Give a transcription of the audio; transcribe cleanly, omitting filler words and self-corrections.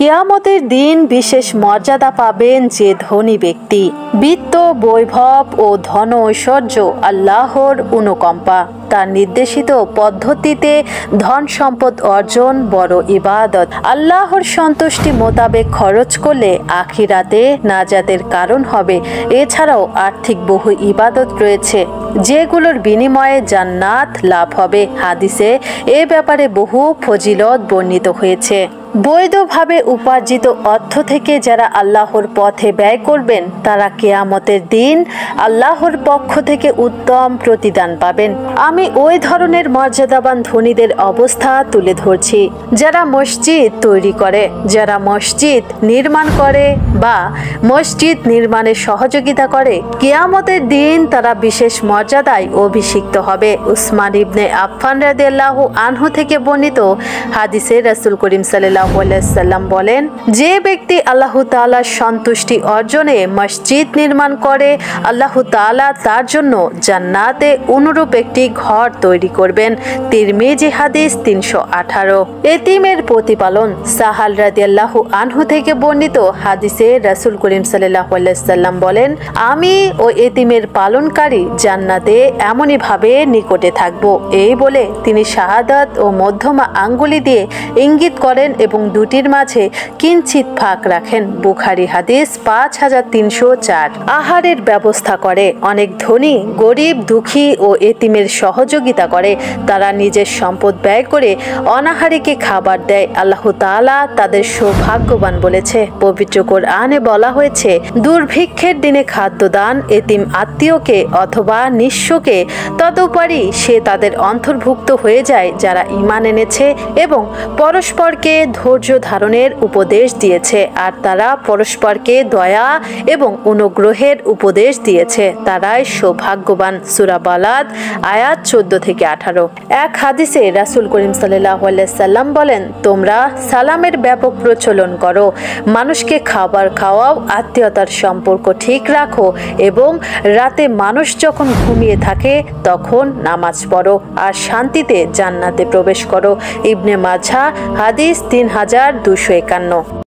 কিয়ামতের দিন বিশেষ মর্যাদা পাবেন যে ধনী ব্যক্তি। বিত্ত, বৈভব ও ধন ঐশ্বর্য আল্লাহর অনুকম্পা। তার নির্দেশিত পদ্ধতিতে ধন সম্পদ অর্জন বড় ইবাদত। আল্লাহর সন্তুষ্টি মোতাবেক খরচ করলে আখিরাতে নাজাতের কারণ হবে। এছাড়াও আর্থিক বহু ইবাদত রয়েছে যেগুলোর বিনিময়ে জান্নাত লাভ হবে। হাদিসে এ ব্যাপারে বহু ফজিলত বর্ণিত হয়েছে। বৈধভাবে উপার্জিত অর্থ থেকে যারা আল্লাহর পথে ব্যয় করবেন তারা কিয়ামতের দিন আল্লাহর পক্ষ থেকে উত্তম প্রতিদান পাবেন। আমি ওই ধরনের মর্যাদাবান ধনীদের অবস্থা তুলে ধরছি যারা মসজিদ তৈরি করে, যারা মসজিদ নির্মাণ করে বা মসজিদ নির্মাণে সহযোগিতা করে। কিয়ামতের দিন তারা বিশেষ মর্যাদায় অভিষিক্ত হবে। উসমান ইবনে আফফান রাদিয়াল্লাহু আনহু থেকে বর্ণিত হাদিসে রাসূল করিম সাল্লাল্লাহু আলাইহি সাল্লাম বলেন, যে ব্যক্তি আল্লাহ তাআলার সন্তুষ্টি অর্জনে মসজিদ নির্মাণ করে, আল্লাহ তাআলা তার জন্য জান্নাতে অনুরূপ একটি ঘর তৈরি করবেন। তিরমিজি হাদিস 318। এতিমের প্রতিপালন। সাহাল রাদিয়াল্লাহু আনহু থেকে বর্ণিত হাদিসে রাসূল করিম সাল্লাল্লাহু আলাইহি সাল্লাম বলেন, আমি ও এতিমের পালনকারী জান্নাতে এমনই ভাবে নিকটে থাকব। এই বলে তিনি শাহাদাত ও মধ্যমা আঙ্গুলি দিয়ে ইঙ্গিত করেন এবং দুটির মাঝে কিঞ্চিত ফাঁক রাখেন। বুখারী হাদিস 5304। আহারের ব্যবস্থা করে। অনেক ধনী গরিব, দুঃখী ও এতিমের সহযোগিতা করে। তারা নিজের সম্পদ ব্যয় করে অনাহারীকে খাবার দেয়। আল্লাহ তাআলা তাদের সৌভাগ্যবান বলেছে। পবিত্র কোরআনে বলা হয়েছে, দুর্ভিক্ষের দিনে খাদ্যদান এতিম আত্মীয়কে অথবা নিঃস্বকে, তদুপরি সে তাদের অন্তর্ভুক্ত হয়ে যায় যারা ঈমান এনেছে এবং পরস্পরকে ধৈর্য ধারণের উপদেশ দিয়েছে, আর তারা পরস্পরকে দয়া এবং অনুগ্রহের উপদেশ দিয়েছে। তারাই সৌভাগ্যবান। সূরা বালাদ আয়াত 14 থেকে 18। এক হাদিসে রাসূল করিম সাল্লাল্লাহু আলাইহি সাল্লাম বলেন, তোমরা সালামের ব্যাপক প্রচলন করো, মানুষকে খাবার খাওয়াও, আত্মীয়তার সম্পর্ক ঠিক রাখো এবং রাতে মানুষ যখন ঘুমিয়ে থাকে তখন নামাজ পড়ো আর শান্তিতে জান্নাতে প্রবেশ করো। ইবনে মাজাহ হাদিস 3251।